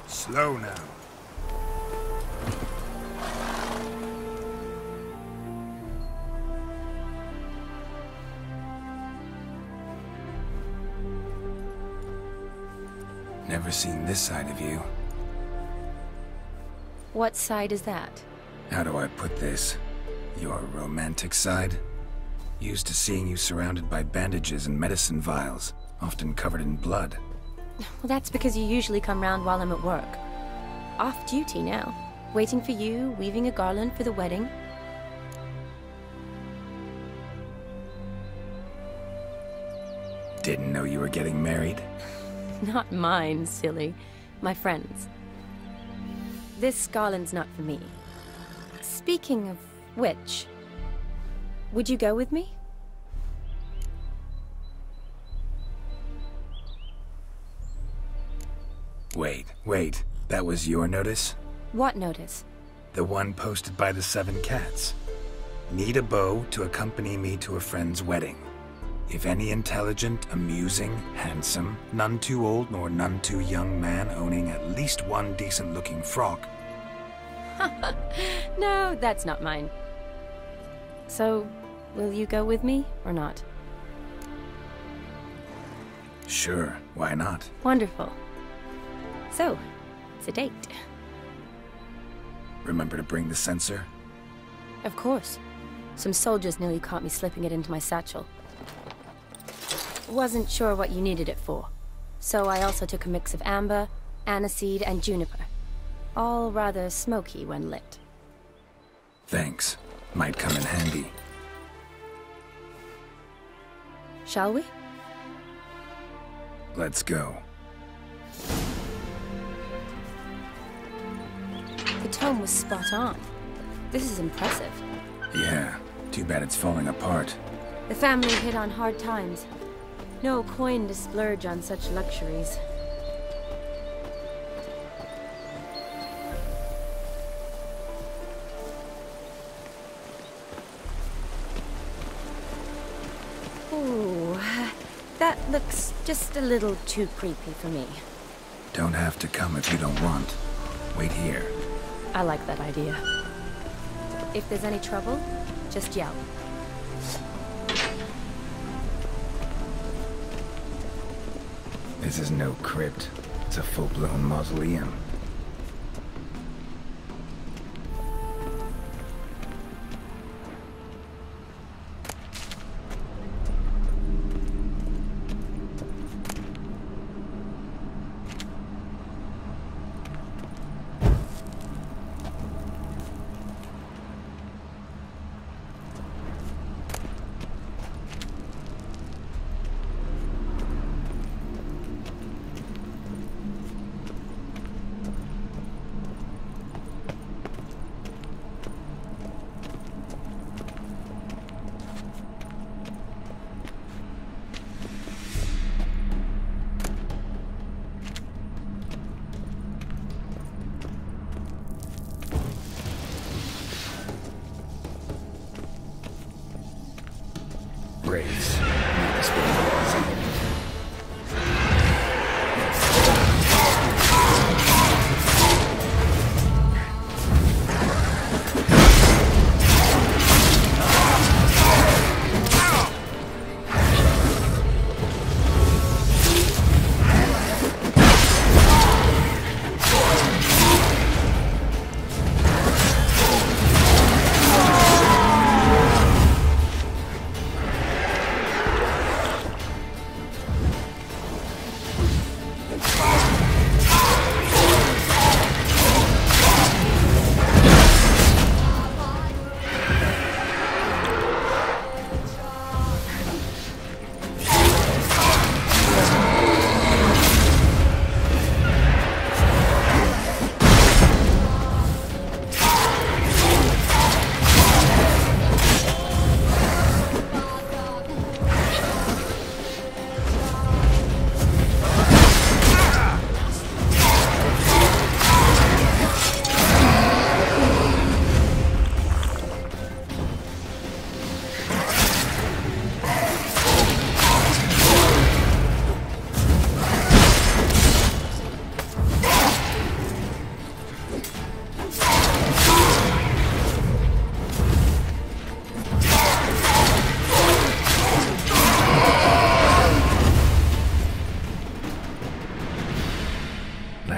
Slow now. Never seen this side of you. What side is that? How do I put this? Your romantic side? Used to seeing you surrounded by bandages and medicine vials, often covered in blood. Well, that's because you usually come round while I'm at work. Off duty now. Waiting for you, weaving a garland for the wedding. Didn't know you were getting married? Not mine, silly. My friend's. This garland's not for me. Speaking of which, would you go with me? Wait. That was your notice? What notice? The one posted by the 7 cats. Need a beau to accompany me to a friend's wedding. If any intelligent, amusing, handsome, none too old nor none too young man owning at least one decent-looking frock. No, that's not mine. So, will you go with me, or not? Sure, why not? Wonderful. So, it's a date. Remember to bring the censer? Of course. Some soldiers nearly caught me slipping it into my satchel. Wasn't sure what you needed it for, so I also took a mix of amber, aniseed, and juniper. All rather smoky when lit. Thanks. Might come in handy. Shall we? Let's go. The tome was spot on. This is impressive. Yeah, too bad it's falling apart. The family hit on hard times. No coin to splurge on such luxuries. Ooh, that looks just a little too creepy for me. Don't have to come if you don't want. Wait here. I like that idea. If there's any trouble, just yell. This is no crypt. It's a full-blown mausoleum. Graves. This will be easy.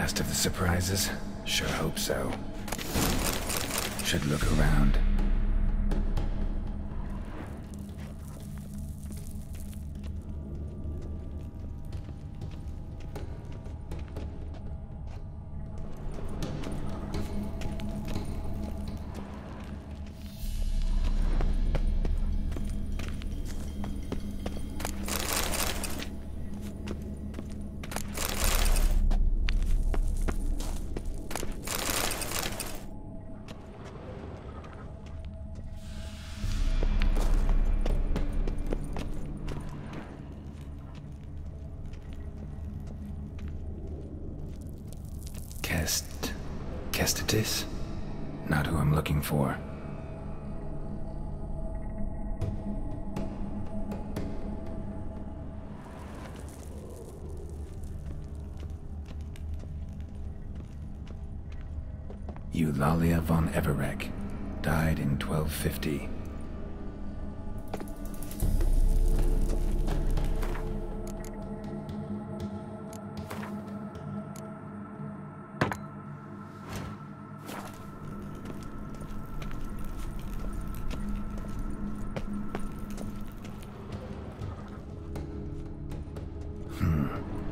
last of the surprises? Sure hope so. Should look around. Kestitis? Not who I'm looking for. Vladimirem von Everec. Died in 1250.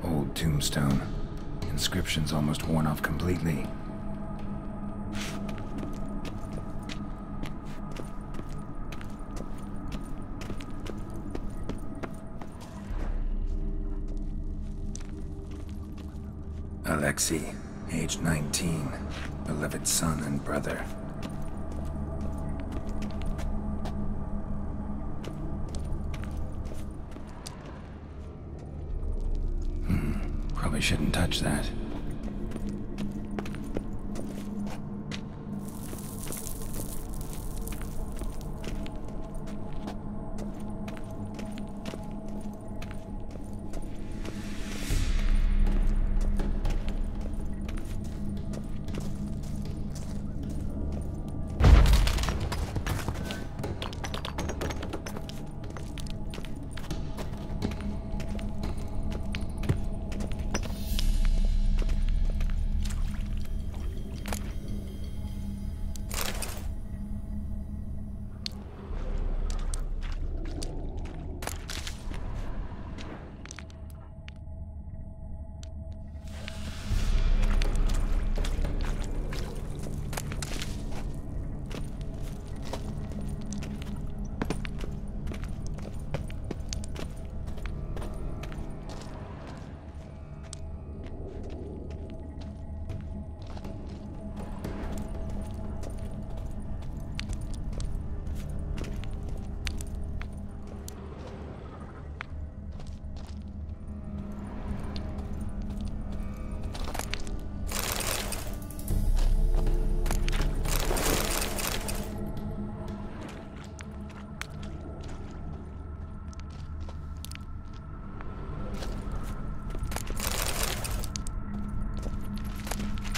Old tombstone. Inscription's almost worn off completely. Alexei, age 19, beloved son and brother. Probably shouldn't touch that.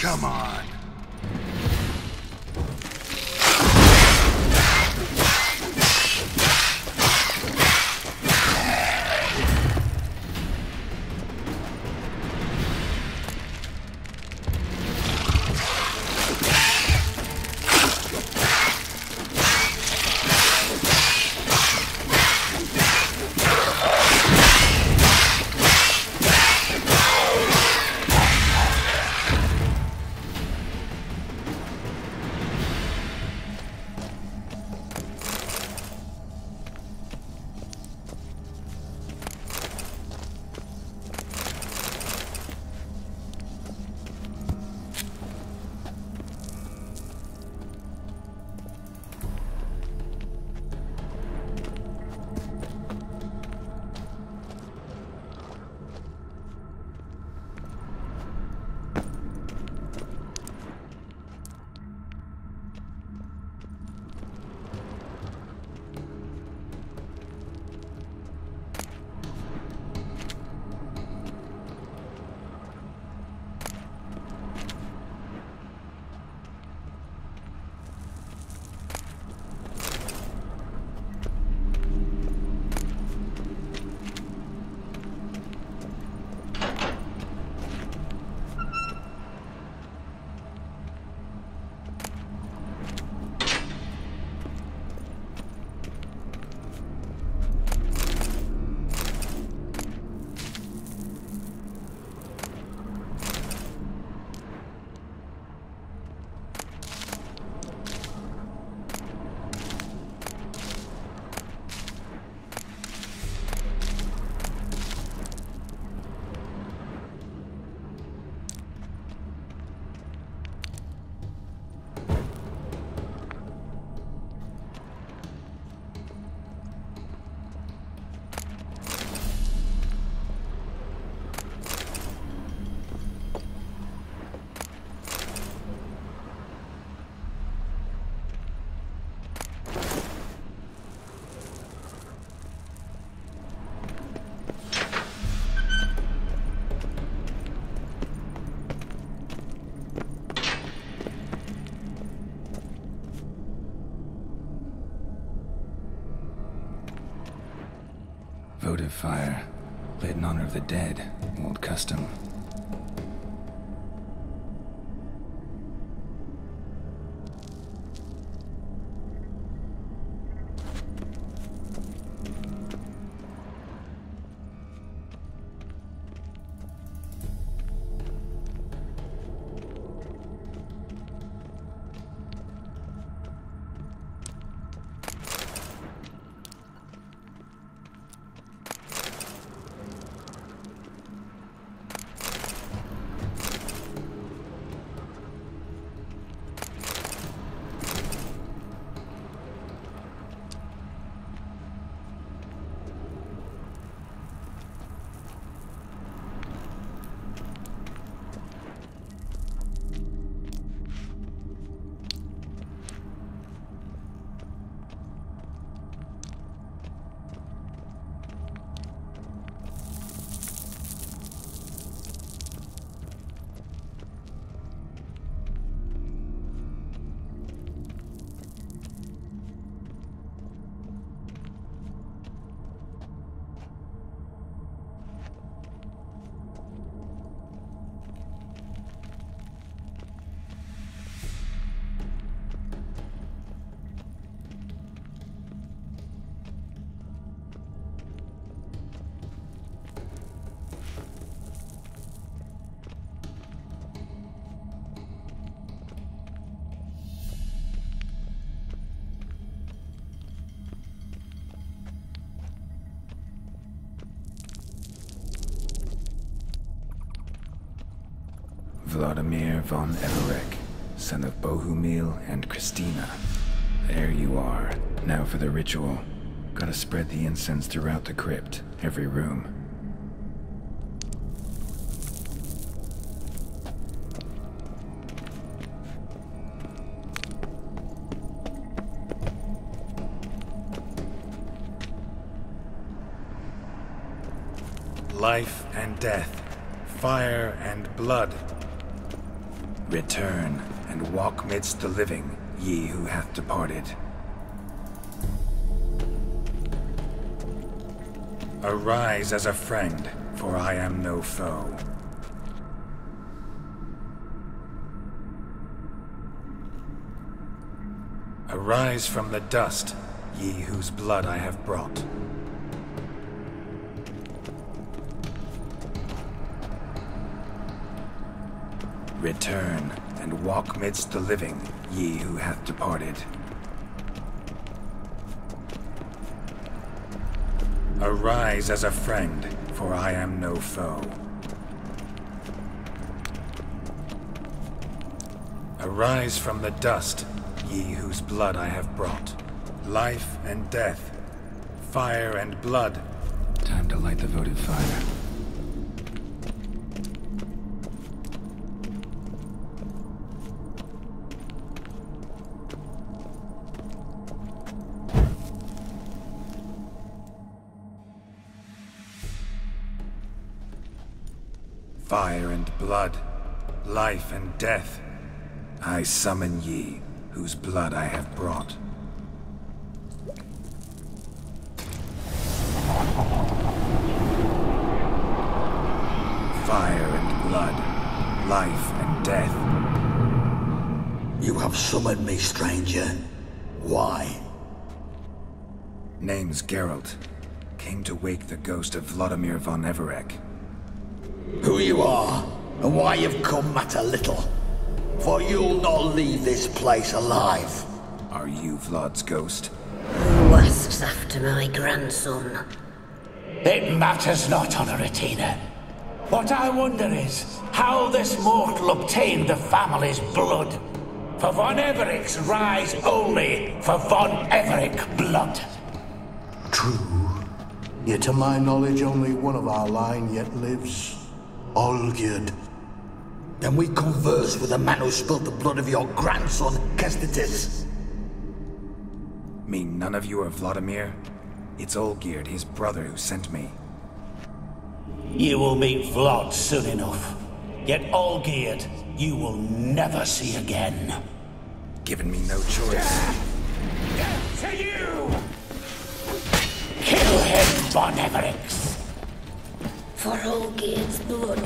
Come on. votive fire, lit in honor of the dead, old custom. Vladimir von Everec, son of Bohumil and Christina. There you are. Now for the ritual. Gotta spread the incense throughout the crypt, every room. Life and death, fire and blood. Return, and walk midst the living, ye who hath departed. Arise as a friend, for I am no foe. Arise from the dust, ye whose blood I have brought. Return, and walk midst the living, ye who hath departed. Arise as a friend, for I am no foe. Arise from the dust, ye whose blood I have brought. Life and death, fire and blood. Time to light the votive fire. Fire and blood, life and death, I summon ye, whose blood I have brought. Fire and blood, life and death. You have summoned me, stranger. Why? Name's Geralt. Came to wake the ghost of Vladimir von Everec. Who you are, and why you've come matter little. For you'll not leave this place alive. Are you Vlad's ghost? Who asks after my grandson? It matters not, Honoratina. What I wonder is how this mortal obtained the family's blood. For von Everec's rise only for von Everec blood. True. Yet to my knowledge, only one of our line yet lives. Olgierd. Then we converse with the man who spilled the blood of your grandson, Kestitis. Mean none of you are Vladimir? It's Olgierd, his brother, who sent me. You will meet Vlad soon enough. Yet Olgierd, you will never see again. Given me no choice. To you! Kill him! von Everecs. For Olgierd's blood.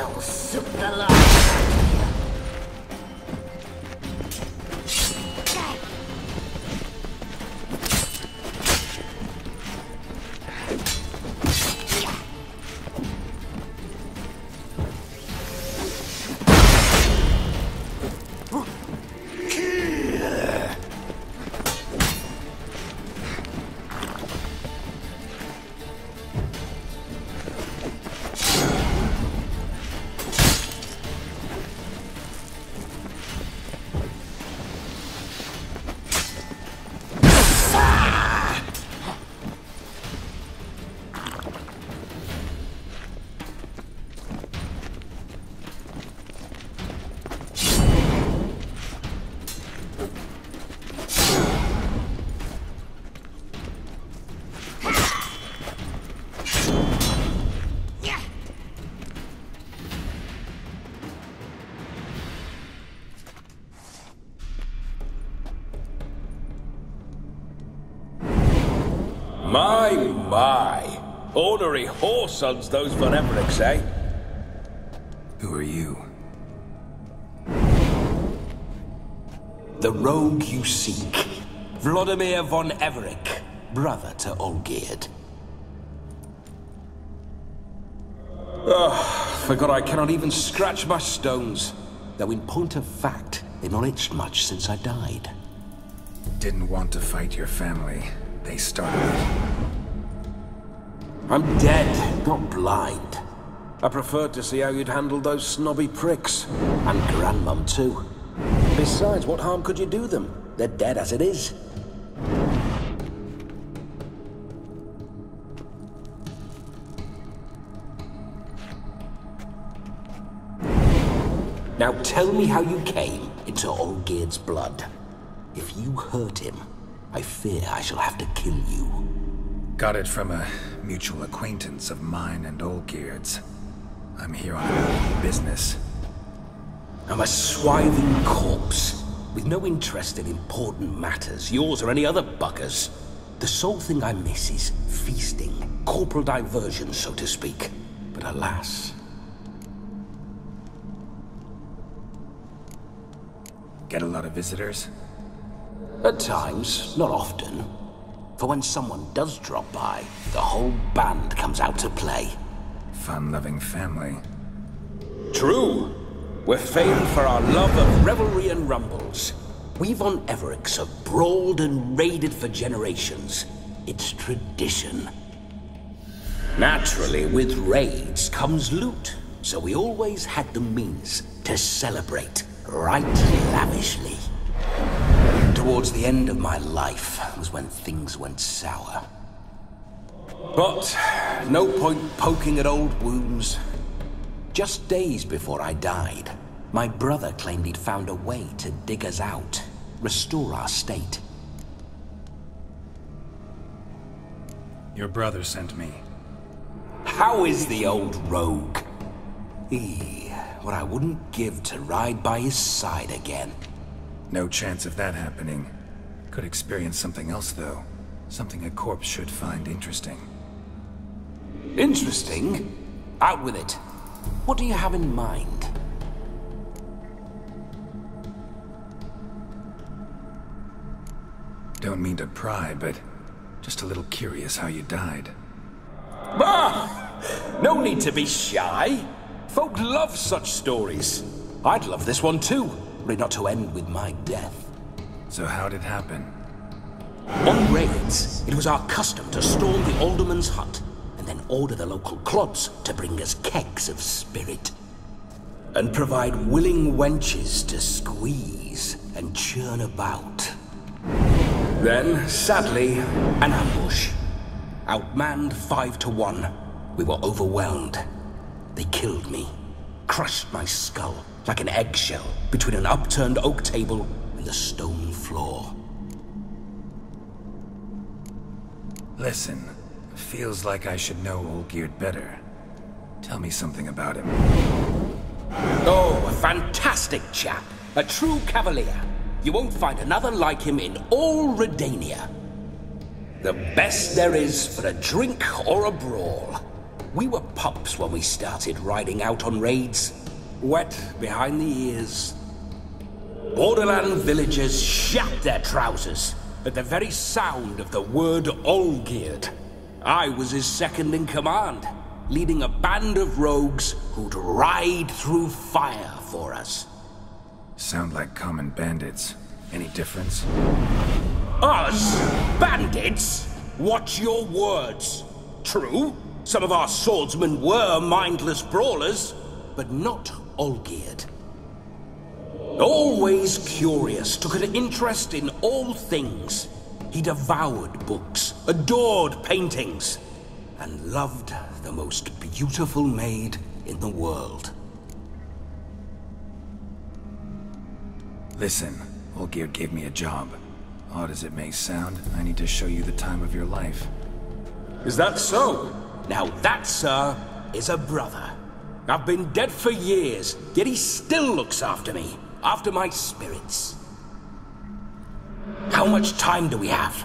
I'll suck the life out of you. My. Ornery whoresons, those von Everecs, eh? Who are you? The rogue you seek. Vladimir von Everec, brother to Olgierd. Forgot I cannot even scratch my stones. Though in point of fact, they've not itched much since I died. Didn't want to fight your family. They started it. I'm dead, not blind. I preferred to see how you'd handle those snobby pricks. And Grandmum, too. Besides, what harm could you do them? They're dead as it is. Now tell me how you came into Olgierd's blood. If you hurt him, I fear I shall have to kill you. Got it from a mutual acquaintance of mine and Olgierd's. I'm here on business. I'm a swithing corpse, with no interest in important matters, yours or any other buggers. The sole thing I miss is feasting, corporal diversion, so to speak. But alas... Get a lot of visitors? At times, not often. For when someone does drop by, the whole band comes out to play. Fun-loving family. True. We're famed for our love of revelry and rumbles. We von Everecs have brawled and raided for generations. It's tradition. Naturally, with raids comes loot, so we always had the means to celebrate right lavishly. Towards the end of my life was when things went sour. But no point poking at old wounds. Just days before I died, my brother claimed he'd found a way to dig us out, restore our state. Your brother sent me. How is the old rogue? What I wouldn't give to ride by his side again. No chance of that happening. Could experience something else, though. Something a corpse should find interesting. Interesting? Out with it. What do you have in mind? don't mean to pry, but just a little curious how you died. Ah! No need to be shy. Folk love such stories. I'd love this one too, were it not to end with my death. So how'd it happen? On raids, it was our custom to storm the alderman's hut, and then order the local clubs to bring us kegs of spirit. And provide willing wenches to squeeze and churn about. Then, sadly, an ambush. Outmanned 5 to 1. We were overwhelmed. They killed me. Crushed my skull like an eggshell between an upturned oak table and the stone floor. Listen, feels like I should know Olgierd better. Tell me something about him. Oh, a fantastic chap. A true cavalier. You won't find another like him in all Redania. The best there is for a drink or a brawl. We were pups when we started riding out on raids. Wet behind the ears. Borderland villagers shat their trousers at the very sound of the word Olgierd. I was his second in command, leading a band of rogues who'd ride through fire for us. Sound like common bandits. Any difference? Us? Bandits? Watch your words. True, some of our swordsmen were mindless brawlers, but not Olgierd. Always curious, took an interest in all things. He devoured books, adored paintings, and loved the most beautiful maid in the world. Listen, Olgierd gave me a job. Odd as it may sound, I need to show you the time of your life. Is that so? Now that, sir, is a brother. I've been dead for years, yet he still looks after me, after my spirits. How much time do we have?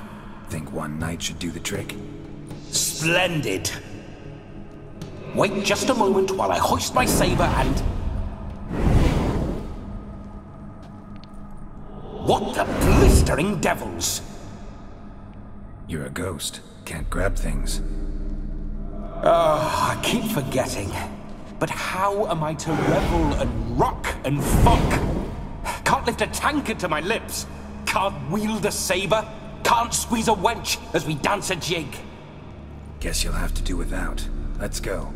Think one night should do the trick? Splendid. Wait just a moment while I hoist my saber and... What the blistering devils? You're a ghost. Can't grab things. I keep forgetting. But how am I to revel and rock and fuck? Can't lift a tankard to my lips. Can't wield a saber. Can't squeeze a wench as we dance a jig. Guess you'll have to do without. Let's go.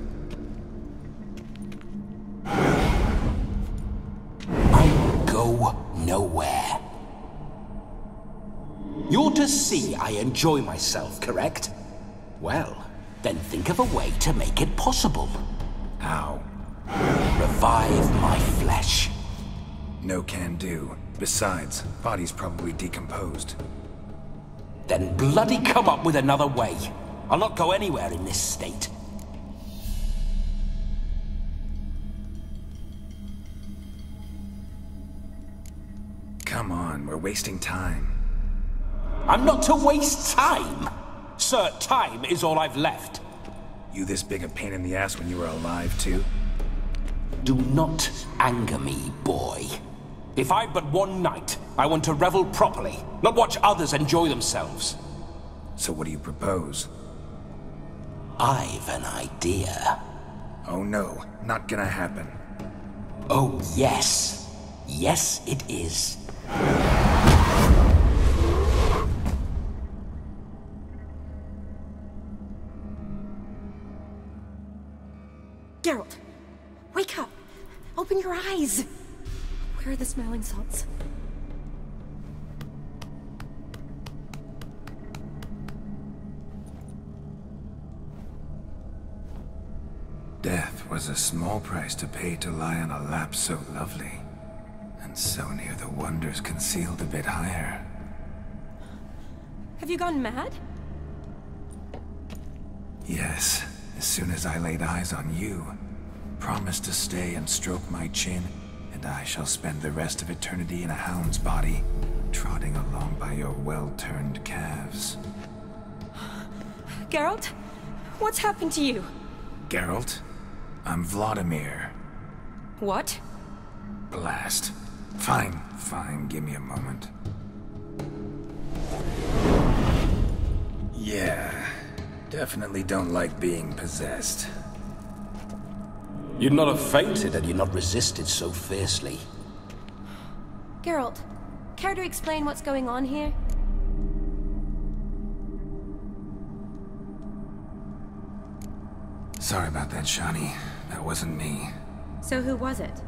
I will go nowhere. You're to see I enjoy myself, correct? Well, then think of a way to make it possible. How? Revive my flesh. No can do. Besides, body's probably decomposed. Then bloody come up with another way. I'll not go anywhere in this state. Come on, we're wasting time. I'm not to waste time. Sir, time is all I've left. You this big a pain in the ass when you were alive, too? Do not anger me, boy. If I've but one night, I want to revel properly, not watch others enjoy themselves. So what do you propose? I've an idea. Oh no, not gonna happen. Oh, yes. Yes, it is. Geralt, wake up! Open your eyes! Where are the smelling salts? Death was a small price to pay to lie on a lap so lovely, and so near the wonders concealed a bit higher. Have you gone mad? Yes, as soon as I laid eyes on you, promised to stay and stroke my chin, and I shall spend the rest of eternity in a hound's body, trotting along by your well-turned calves. Geralt? What's happened to you? Geralt? I'm Vladimir. What? Blast. Fine, give me a moment. definitely don't like being possessed. You'd not have fainted had you not resisted so fiercely. Geralt, care to explain what's going on here? Sorry about that, Shani. That wasn't me. So who was it?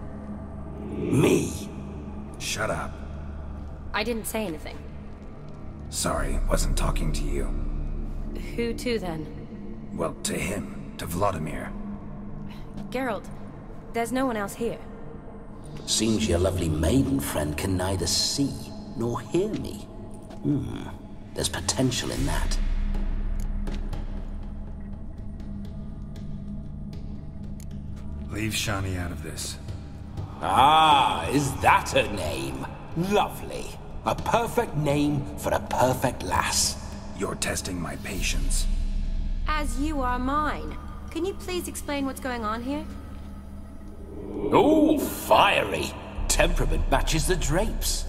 Me? Shut up. I didn't say anything. Sorry, wasn't talking to you. Who to then? Well, to him. To Vladimir. Geralt, there's no one else here. Seems your lovely maiden friend can neither see nor hear me. There's potential in that. Leave Shani out of this. Ah, is that her name? Lovely. A perfect name for a perfect lass. You're testing my patience. As you are mine. Can you please explain what's going on here? Oh, fiery. Temperament matches the drapes.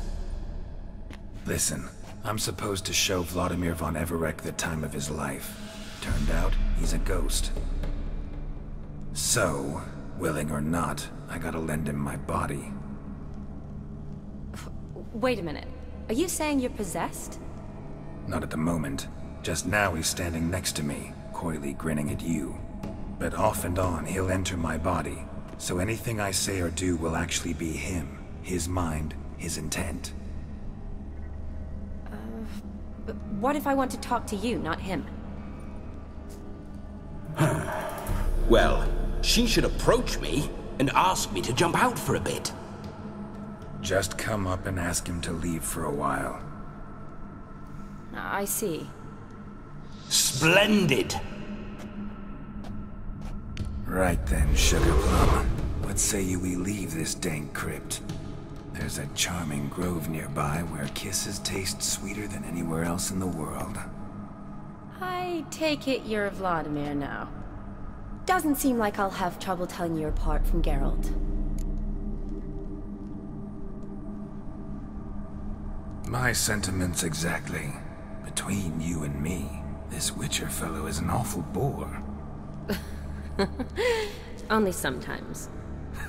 Listen, I'm supposed to show Vladimir von Everec the time of his life. Turned out, he's a ghost. So, willing or not, I gotta lend him my body. Wait a minute. Are you saying you're possessed? Not at the moment. Just now he's standing next to me, coyly grinning at you. But off and on, he'll enter my body. So anything I say or do will actually be him. His mind, his intent. But what if I want to talk to you, not him? Well, she should approach me and ask me to jump out for a bit. Just come up and ask him to leave for a while. I see. Splendid! Right then, Sugar Plum. What say you we leave this dank crypt? There's a charming grove nearby where kisses taste sweeter than anywhere else in the world. I take it you're Vladimir now. Doesn't seem like I'll have trouble telling you apart from Geralt. My sentiments exactly. Between you and me, this Witcher fellow is an awful bore. Only sometimes.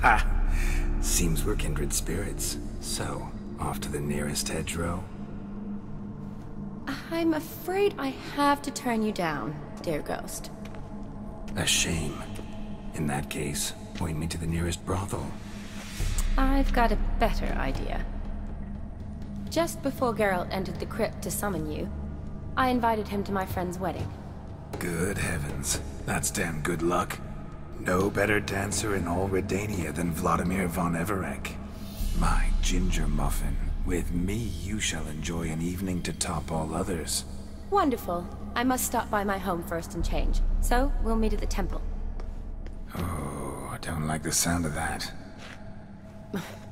Ha! Seems we're kindred spirits. So, off to the nearest hedgerow? I'm afraid I have to turn you down, dear ghost. A shame. In that case, point me to the nearest brothel. I've got a better idea. Just before Geralt entered the crypt to summon you, I invited him to my friend's wedding. Good heavens. That's damn good luck. No better dancer in all Redania than Vladimir von Everec. My ginger muffin. With me, you shall enjoy an evening to top all others. Wonderful. I must stop by my home first and change. So, we'll meet at the temple. Oh, I don't like the sound of that.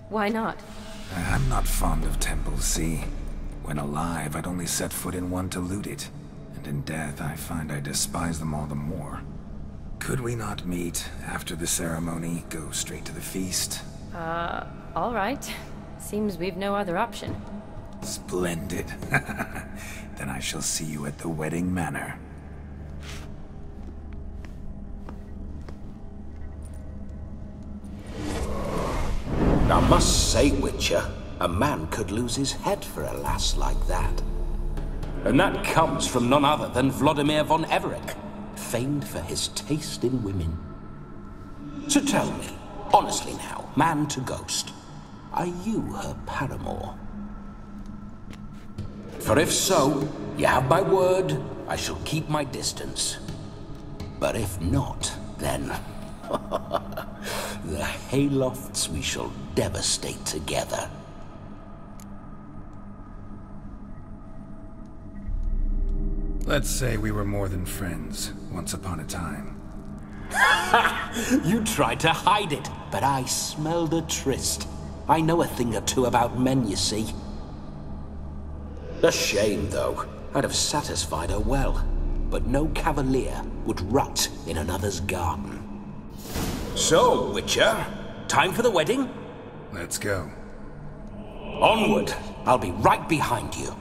Why not? I'm not fond of temples, see? When alive, I'd only set foot in one to loot it. And in death, I find I despise them all the more. Could we not meet after the ceremony, go straight to the feast? All right. Seems we've no other option. Splendid. Then I shall see you at the wedding manor. I must say, Witcher, a man could lose his head for a lass like that. And that comes from none other than Vladimir von Everec, famed for his taste in women. So tell me, honestly now, man to ghost, are you her paramour? For if so, you have my word, I shall keep my distance. But if not, then... the haylofts we shall devastate together. Let's say we were more than friends, once upon a time. You tried to hide it, but I smelled a tryst. I know a thing or two about men, you see. A shame, though. I'd have satisfied her well, but no cavalier would rot in another's garden. So, Witcher, time for the wedding? Let's go. Onward! I'll be right behind you.